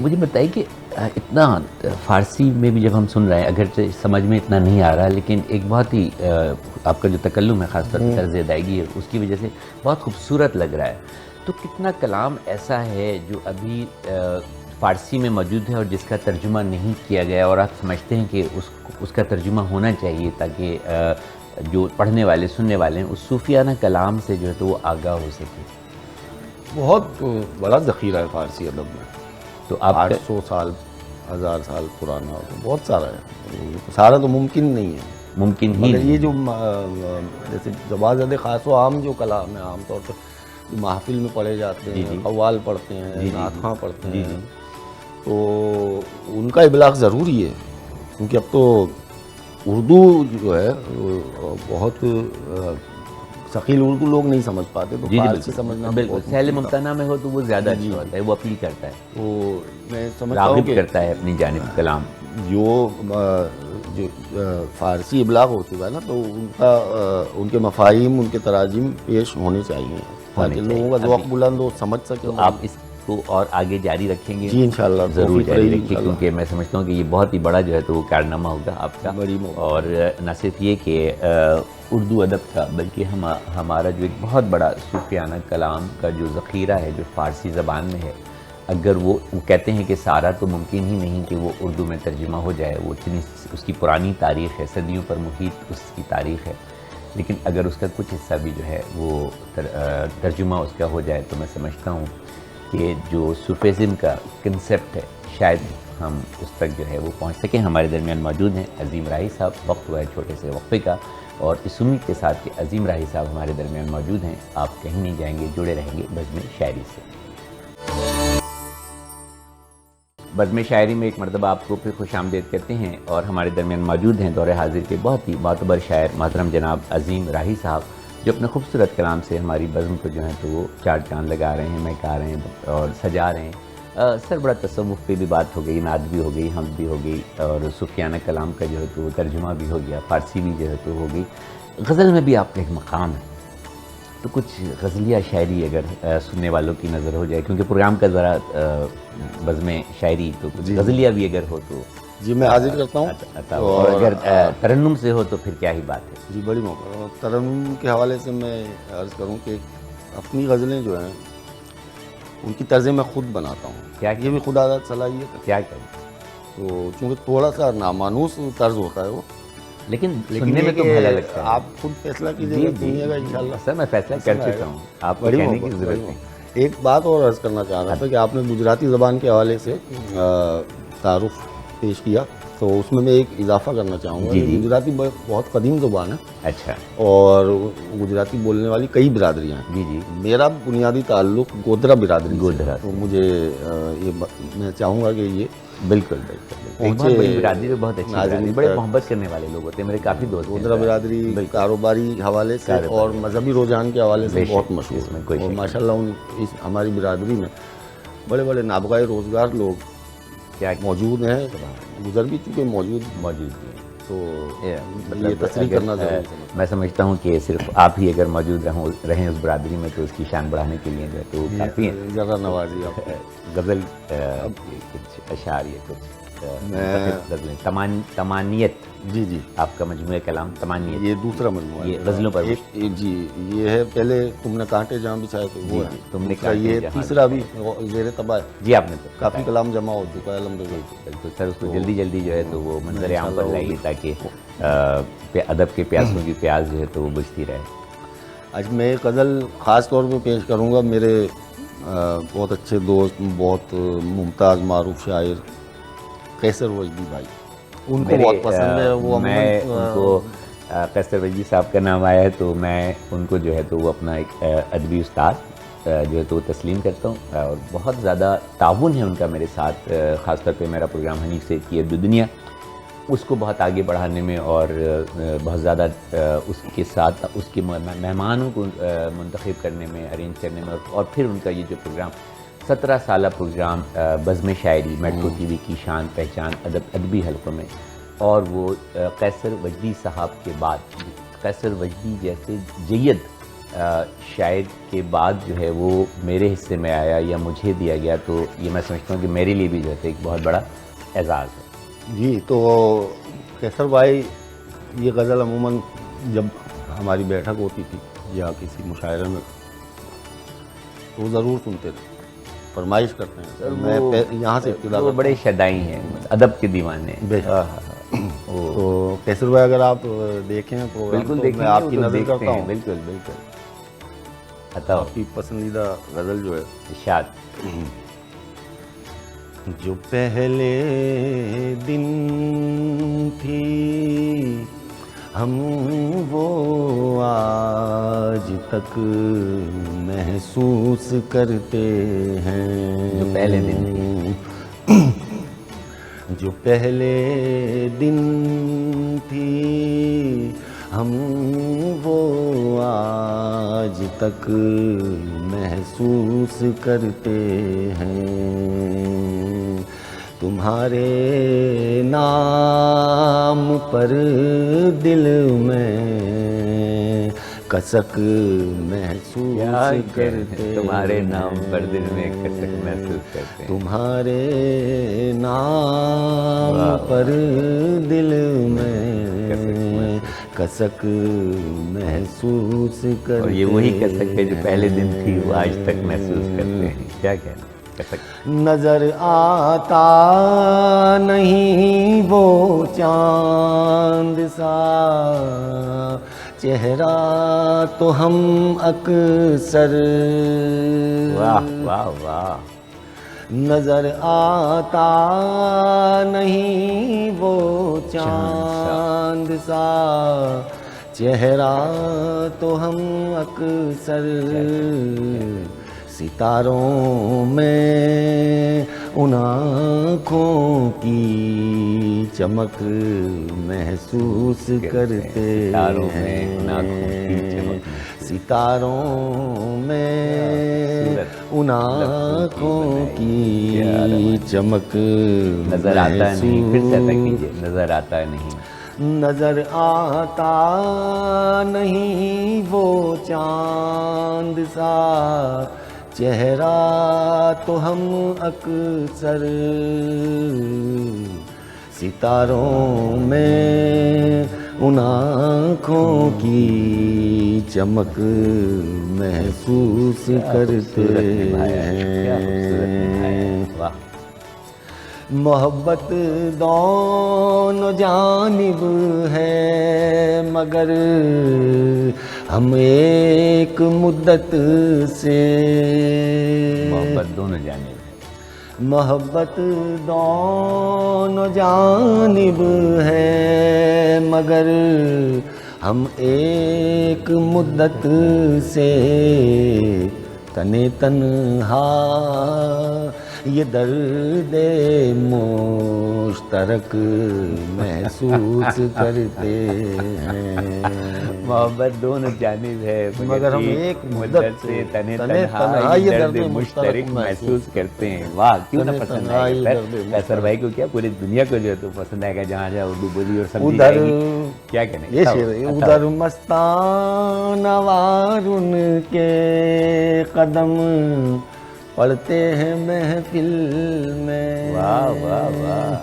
مجھے بتائیے کہ اتنا فارسی میں بھی جب ہم سن رہے ہیں، اگرچہ سمجھ میں اتنا نہیں آ رہا، لیکن ایک بہت ہی آپ کا جو تکلم ہے، خاص طور پہ طرز ادائیگی ہے، اس کی وجہ سے بہت خوبصورت لگ رہا ہے۔ تو کتنا کلام ایسا ہے جو ابھی فارسی میں موجود ہے اور جس کا ترجمہ نہیں کیا گیا، اور آپ سمجھتے ہیں کہ اس کا ترجمہ ہونا چاہیے تاکہ جو پڑھنے والے سننے والے ہیں اس صوفیانہ کلام سے جو ہے تو وہ آگاہ ہو سکے؟ بہت بڑا ذخیرہ ہے فارسی ادب میں، تو آپ 800 سال 1000 سال پرانا بہت سارا ہے، سارا تو ممکن نہیں ہے، ممکن ہی مگر نہیں۔ یہ جو جیسے زبان خاص و عام جو کلام ہے، عام طور پر محفل میں پڑھے جاتے ہیں، قوال پڑھتے ہیں، نعت خواں پڑھتے ہیں، تو ان کا ابلاغ ضروری ہے، کیونکہ اب تو اردو جو ہے بہت ثقیل اردو لوگ نہیں سمجھ پاتے، تو جی جی فارسی سمجھنا بالکل بہت سہل مشکل تھا۔ ممتنع میں ہو تو وہ زیادہ اچھا ہوتا ہے، وہ اپیل کرتا ہے، تو میں سمجھتا ہوں راغب کہ کرتا ہے اپنی جانب کلام۔ جو فارسی ابلاغ ہو چکا ہے نا، تو ان کے مفاہیم، ان کے تراجم پیش ہونے چاہیے تاکہ لوگوں کا ذوق بلند ہو، سمجھ سکیں۔ تو آپ اس کو اور آگے جاری رکھیں گے؟ جی انشاءاللہ ضرور توفیق رہے جاری گی رکھیے، انشاءاللہ۔ کیونکہ میں سمجھتا ہوں کہ یہ بہت ہی بڑا جو ہے تو وہ کارنامہ ہوگا آپ کا، بڑی محبت۔ اور نہ صرف یہ کہ اردو ادب کا، بلکہ ہمارا جو ایک بہت بڑا صوفیانہ کلام کا جو ذخیرہ ہے جو فارسی زبان میں ہے، اگر وہ کہتے ہیں کہ سارا تو ممکن ہی نہیں کہ وہ اردو میں ترجمہ ہو جائے، وہ اتنی اس کی پرانی تاریخ ہے، صدیوں پر محیط اس کی تاریخ ہے، لیکن اگر اس کا کچھ حصہ بھی جو ہے وہ ترجمہ اس کا ہو جائے تو میں سمجھتا ہوں کہ جو صوفیزم کا کنسیپٹ ہے شاید ہم اس تک جو ہے وہ پہنچ سکیں۔ ہمارے درمیان موجود ہیں عظیم راہی صاحب، وقت ہوا ہے چھوٹے سے وقفے کا، اور اس امید کے ساتھ کہ عظیم راہی صاحب ہمارے درمیان موجود ہیں، آپ کہیں نہیں جائیں گے، جڑے رہیں گے بزم شاعری سے۔ بزم شاعری میں ایک مرتبہ آپ کو پھر خوش آمدید کرتے ہیں، اور ہمارے درمیان موجود ہیں دور حاضر کے بہت ہی معتبر شاعر محترم جناب عظیم راہی صاحب، جو اپنے خوبصورت کلام سے ہماری بزم کو جو ہے تو وہ چار چاند لگا رہے ہیں، مہکا رہے ہیں اور سجا رہے ہیں۔ سر بڑا تصوف پہ بھی بات ہو گئی، نعت بھی ہو گئی، حمد بھی ہو گئی، اور صوفیانہ کلام کا جو ہے تو وہ ترجمہ بھی ہو گیا، فارسی بھی جو ہے تو ہو گئی، غزل میں بھی آپ کا ایک مقام ہے، تو کچھ غزلیہ شاعری اگر سننے والوں کی نظر ہو جائے، کیونکہ پروگرام کا ذرا بزم شاعری تو کچھ غزلیہ بھی اگر ہو تو جی میں حاضر کرتا ہوں۔ اور اگر ترنم سے ہو تو پھر کیا ہی بات ہے۔ جی بڑی محبت۔ ترنم کے حوالے سے میں عرض کروں کہ اپنی غزلیں جو ہیں ان کی طرزیں میں خود بناتا ہوں، کیا یہ بھی خدا داد صلاحیت ہے۔ کیا کہیں، تو چونکہ تھوڑا سا نامانوس طرز ہوتا ہے وہ، لیکن سننے میں تو یہ بھلا کہ لگتا ہے۔ آپ خود فیصلہ کیجیے جی گا، جی سنیے گا انشاءاللہ۔ سر میں فیصلہ کر چکا ہوں، آپ کو بڑی کہنے کی محبت، ضرورت بڑی نہیں۔ محبت۔ ایک بات اور عرض کرنا چاہ رہا تھا کہ آپ نے گجراتی زبان کے حوالے سے تعارف پیش کیا، تو اس میں ایک اضافہ کرنا چاہوں گا جی کہ جی گجراتی بہت قدیم زبان ہے، اچھا اور گجراتی بولنے والی کئی برادریاں ہیں۔ جی جی میرا بنیادی تعلق گودرا برادری سے گودرا ہے، تو سے۔ مجھے میں چاہوں گا کہ یہ بالکل بالکل، ایک بہت بڑی برادری ہے، بہت اچھی برادری، بڑے محبت کرنے والے لوگ ہوتے ہیں، میرے کافی دوست ہیں۔ گودرا برادری کاروباری حوالے سے اور مذہبی رجحان کے حوالے سے بہت مشہور ہے، اور ماشاءاللہ اس ہماری برادری میں بڑے بڑے نابغہ روزگار لوگ کیا موجود ہیں، گزر بھی چکے، موجود ہیں، تو مطلب یہ تصریح کرنا ضروری سمجھتا میں سمجھتا ہوں کہ صرف آپ ہی اگر موجود رہیں اس برادری میں تو اس کی شان بڑھانے کے لیے جو ہے تو کافی ہیں۔ ہوں۔ ذرا نوازی آپ کو۔ غزل کچھ اشعار یا کچھ غزلیں، تمانیت، جی جی آپ کا مجموعہ کلام تمانیت، یہ دوسرا مجموعہ ہے، یہ غزلوں پر جی یہ ہے، پہلے تم نے کانٹے جہاں بچھائے تھے وہ ہے، تم نے دوسرا یہ تیسرا بھی زیر طبع ہے، جی آپ نے تو کافی کلام جمع ہو چکا ہے الحمدللہ۔ تو سر اس کو جلدی جلدی جو ہے تو وہ منظر عام پر لائیے تاکہ ادب کے پیاسوں کی پیاس جو ہے تو وہ بجھتی رہے۔ آج میں ایک غزل خاص طور پہ پیش کروں گا، میرے بہت اچھے دوست، بہت ممتاز معروف شاعر قیصر وجدی بھائی، ان کو بہت پسند ہے وہ۔ میں ان کو قیصر وجدی صاحب کا نام آیا ہے تو میں ان کو جو ہے تو وہ اپنا ایک ادبی استاد جو ہے تو وہ تسلیم کرتا ہوں، اور بہت زیادہ تعاون ہے ان کا میرے ساتھ، خاص طور پہ میرا پروگرام حنیف سید کی ادب دنیا، اس کو بہت آگے بڑھانے میں، اور بہت زیادہ اس کے ساتھ اس کے مہمانوں کو منتخب کرنے میں، ارینج کرنے میں، اور پھر ان کا یہ جو پروگرام 17 سالہ پروگرام بزم شاعری میٹرو ٹی وی کی شان پہچان ادبی حلقوں میں، اور وہ قیصر وجدی صاحب کے بعد، قیصر وجدی جیسے جید شاعر کے بعد جو ہے وہ میرے حصے میں آیا یا مجھے دیا گیا، تو یہ میں سمجھتا ہوں کہ میرے لیے بھی جو ہے ایک بہت بڑا اعزاز ہے۔ جی تو قیصر بھائی، یہ غزل عموماً جب ہماری بیٹھک ہوتی تھی یا کسی مشاعرے میں تو ضرور سنتے تھے، فرمائش کرتے ہیں، میں یہاں سے ابتدا وہ بڑے شدائی ہیں، ادب کے دیوانے ہیں۔ تو قیصر بھائی اگر آپ دیکھیں پروگرام تو میں آپ کی نظر کرتا ہوں، بالکل بالکل، آپ کی پسندیدہ غزل جو ہے ارشاد۔ جو پہلے دن تھی ہم وہ آج تک محسوس کرتے ہیں، جو پہلے دن جو پہلے دن تھی ہم وہ آج تک محسوس کرتے ہیں، تمہارے نام پر دل میں کسک محسوس کرتے، تمہارے نام پر دل میں کسک محسوس کرتے ہیں، تمہارے نام پر دل میں کسک محسوس کرتے، اور یہ وہی کسک ہے جو پہلے دن تھی وہ آج تک محسوس کرتے ہیں. کیا کہنا کسک؟ نظر آتا نہیں وہ چاند سا چہرہ تو ہم اکثر، واہ واہ واہ، نظر آتا نہیں وہ چاند سا چہرہ تو ہم اکثر، ستاروں میں ان آنکھوں کی چمک محسوس کرتے ہیں، ستاروں میں ان آنکھوں کی چمک نظر آتا نہیں، پھر سے ایسا کیجیے، نظر آتا نہیں، نظر آتا نہیں وہ چاند سا چہرہ تو ہم اکثر، ستاروں میں ان آنکھوں کی چمک محسوس کرتے ہیں، محبت دونوں جانب ہے مگر ہم ایک مدت سے، محبت دونوں جانب ہے، محبت دونوں جانب ہے مگر ہم ایک مدت سے، تنے تنہا یہ درد مشترک محسوس کرتے ہیں، محبت دونوں جانب ہے مگر ہم ایک مدت سے تنے تنہا یہ درد مشترک محسوس کرتے ہیں. واہ، کیوں نہ پسند آئے گا؟ فیصل بھائی کو کیا پوری دنیا کو جو ہے تو پسند آئے گا، جہاں جہاں اردو بولی اور سمجھی جائے گی. کیا کہنا یہ شعر ہے، ادھر مستان وار ان کے قدم پڑھتے ہیں محفل میں، واہ واہ واہ،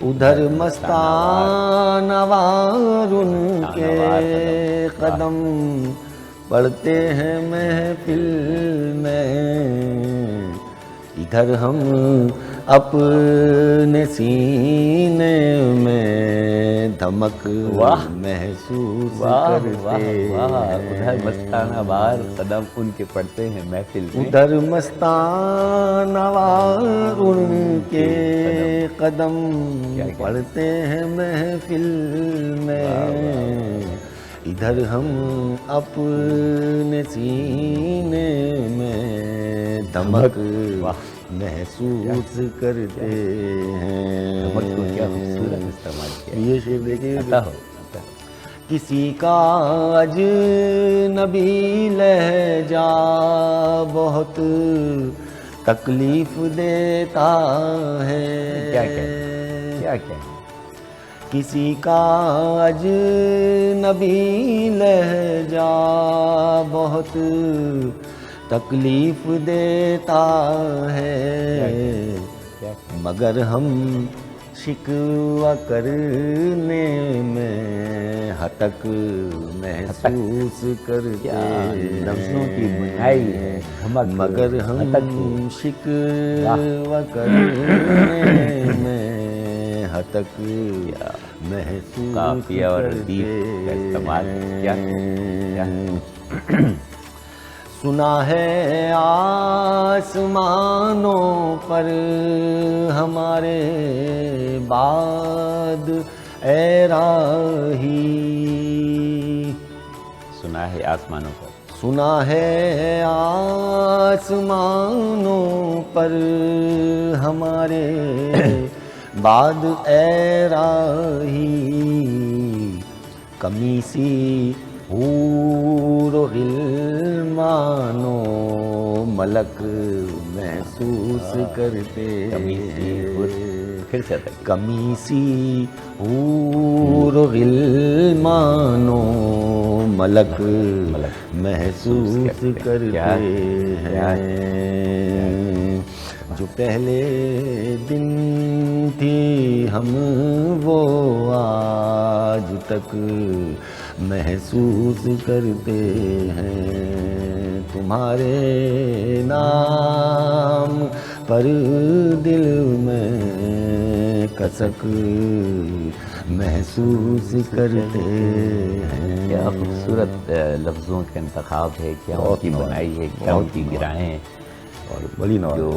ادھر مستان وار ان کے قدم پڑھتے ہیں محفل میں، ادھر ہم اپنے سینے میں دھمک محسوس کرتے ہیں، ادھر مستانہ وار قدم ان کے پڑھتے ہیں محفل میں، ادھر مستانہ وار ان کے قدم پڑھتے ہیں محفل میں، ادھر ہم اپنے سینے میں دھمک محسوس کرتے ہیں. کیا خوبصورت استعمال کیا. یہ شعر دیکھیے، کسی کا اجنبی لہجہ بہت تکلیف دیتا ہے، کیا کہنا، کیا کہنا، کسی کا اجنبی لہجہ بہت تکلیف دیتا ہے، مگر ہم شکوہ کرنے میں ہتک محسوس کرتے ہیں، لفظوں کی بنائی ہے، مگر ہم شکوہ کرنے میں ہتک محسوس قافیہ اور ردیف کا استعمال کیا. سنا ہے آسمانوں پر ہمارے بعد اے راہی، سنا ہے آسمانوں پر، سنا ہے آسمانوں پر ہمارے بعد اے راہی، کمیسی حور و غلمان و ملک محسوس کرتے پھر سے تک کمیسی حور و غلمان و ملک محسوس کرتے ہیں، جو پہلے دن تھی ہم وہ آج تک محسوس کرتے ہیں، تمہارے نام پر دل میں کسک محسوس کرتے ہیں۔ کیا خوبصورت لفظوں کا انتخاب ہے، کیا ان کی بنائی ہے، کیا ان کی گرائیں، اور بڑی جو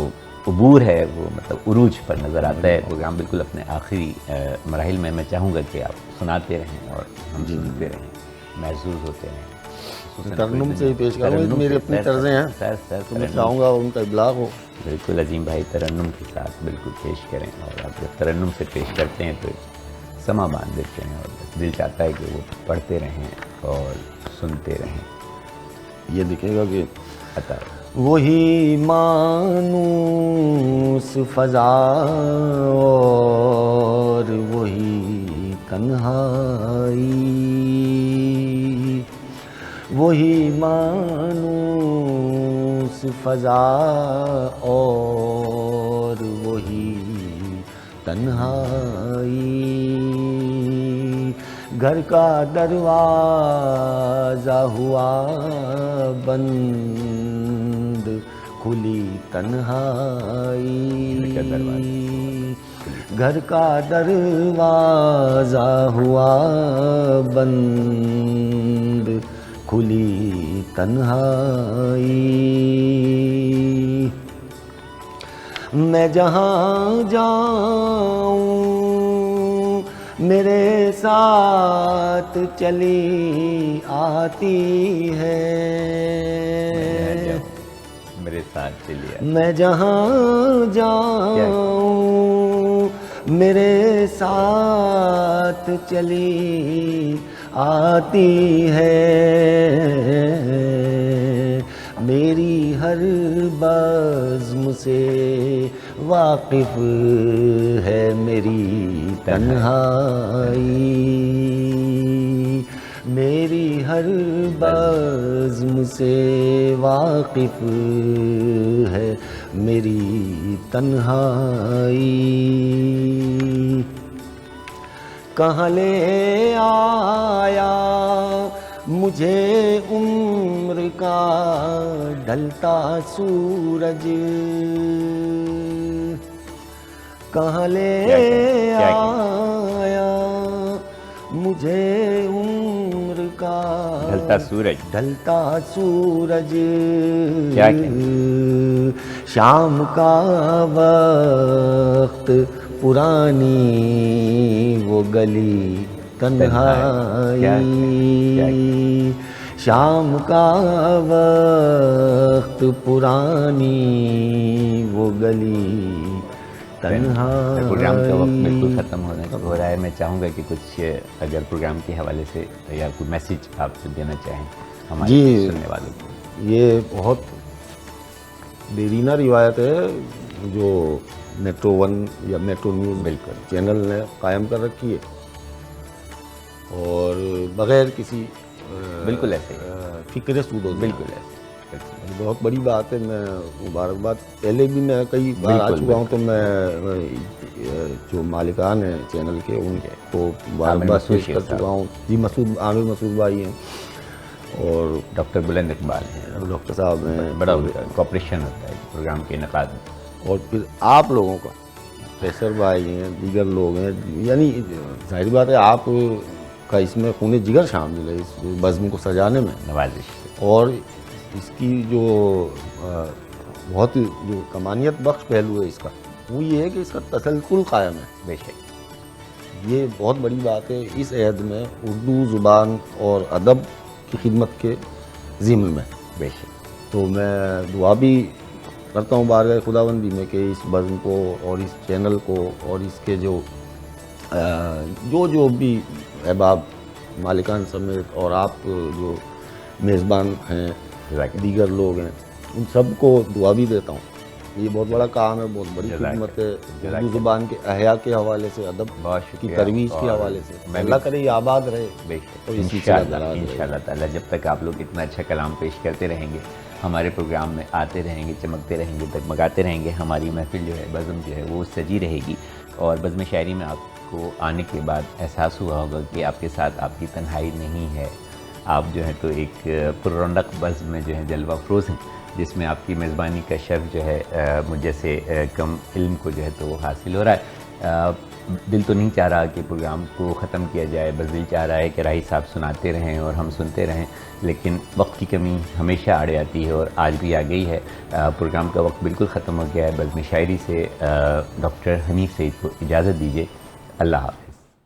عبور ہے وہ مطلب عروج پر نظر آتا ہے۔ پروگرام بالکل اپنے آخری مراحل میں چاہوں گا کہ آپ سناتے رہیں اور ہم سنتے رہیں، محظوظ ہوتے رہیں۔ ترنم سے ہی پیش کروں، میرے اپنی طرزیں ہیں تو میں چاہوں گا ان کا ابلاغ ہو۔ بالکل عظیم بھائی، ترنم کے ساتھ بالکل پیش کریں، اور آپ جب ترنم سے پیش کرتے ہیں تو سما باندھ دیتے ہیں، اور دل چاہتا ہے کہ وہ پڑھتے رہیں اور سنتے رہیں۔ یہ دیکھے گا کہ عطا وہی مانوس فضا اور وہی تنہائی، وہی مانوس فضا اور وہی تنہائی، گھر کا دروازہ ہوا بند، کھلی تنہائی، گھر کا دروازہ ہوا بند، کھلی تنہائی، میں جہاں جاؤں میرے ساتھ چلی آتی ہے، میرے ساتھ چلیے، میں جہاں جاؤں میرے ساتھ چلی آتی ہے، میری ہر بزم سے واقف ہے میری تنہائی، میری ہر بزم سے واقف ہے میری تنہائی، کہاں لے آیا مجھے عمر کا ڈھلتا سورج، کہاں لے آیا مجھے عمر کا ڈھلتا سورج، ڈھلتا سورج، کیا شام کا وقت پرانی وہ گلی تنہائی، شام کا وقت پرانی وہ گلی تنہائی۔ پروگرام کا وقت بالکل ختم ہونے کو ہو رہا ہے، میں چاہوں گا کہ کچھ اگر پروگرام کے حوالے سے یا کوئی میسیج آپ دینا چاہیں ہمارے سننے والوں کو۔ یہ بہت دیرینہ روایت ہے جو میٹرو ون یا میٹرو نیوز بالکل چینل نے قائم کر رکھی ہے، اور بغیر کسی بالکل ایسے ہی، فکر سود و بالکل ایسے بہت بڑی بات ہے۔ میں مبارکباد، پہلے بھی میں کئی بار آ چکا ہوں، تو میں جو مالکان ہیں چینل کے ان کو مبارکباد پیش کر چکا ہوں۔ جی عامر مسعود بھائی ہیں، اور ڈاکٹر بلند اقبال ہیں، ڈاکٹر صاحب ہیں، بڑا کوآپریشن ہوتا ہے پروگرام کے انعقاد میں، اور پھر آپ لوگوں کا فیصل بھائی ہیں، دیگر لوگ ہیں، یعنی ظاہر بات ہے آپ کا اس میں خون جگر شامل ہے اس بزم کو سجانے میں، نوازش سے۔ اور اس کی جو بہت جو کمانیت بخش پہلو ہے اس کا، وہ یہ ہے کہ اس کا تسلسل قائم ہے۔ بے شک یہ بہت بڑی بات ہے اس عہد میں اردو زبان اور ادب کی خدمت کے ضمن میں۔ بے شک تو میں دعا بھی کرتا ہوں بارگاہ خداوندی میں کہ اس بزم کو اور اس چینل کو اور اس کے جو بھی احباب مالکان سمیت اور آپ جو میزبان ہیں جزاک اللہ۔ دیگر لوگ ہیں ان سب کو دعا بھی دیتا ہوں۔ یہ بہت بڑا کام ہے، بہت بڑی جزاک خدمت ہے جزاک اردو زبان کے احیاء کے حوالے سے، ادب بہت کی شکریہ، ترویج کے اور حوالے سے۔ میں اللہ بھی- کرے یہ آباد رہے بے اور شک، یہ سلسلہ انشاءاللہ دراز رہے۔ انشاءاللہ تعالیٰ جب تک آپ لوگ اتنا اچھا کلام پیش کرتے رہیں گے، ہمارے پروگرام میں آتے رہیں گے، چمکتے رہیں گے، دگمگاتے رہیں گے، ہماری محفل جو ہے، بزم جو ہے وہ سجی رہے گی۔ اور بزم شاعری میں آپ کو آنے کے بعد احساس ہوا ہوگا کہ آپ کے ساتھ آپ کی تنہائی نہیں ہے، آپ جو ہے تو ایک پررونق بزم میں جو ہے جلوہ افروز ہیں، جس میں آپ کی میزبانی کا شرف جو ہے مجھ جیسے کم علم کو جو ہے تو وہ حاصل ہو رہا ہے۔ دل تو نہیں چاہ رہا کہ پروگرام کو ختم کیا جائے، بس دل چاہ رہا ہے کہ راہی صاحب سناتے رہیں اور ہم سنتے رہیں، لیکن وقت کی کمی ہمیشہ آڑے آتی ہے اور آج بھی آ گئی ہے۔ پروگرام کا وقت بالکل ختم ہو گیا ہے۔ بزم شاعری سے ڈاکٹر حنیف سعید کو اجازت دیجیے۔ اللہ حافظ۔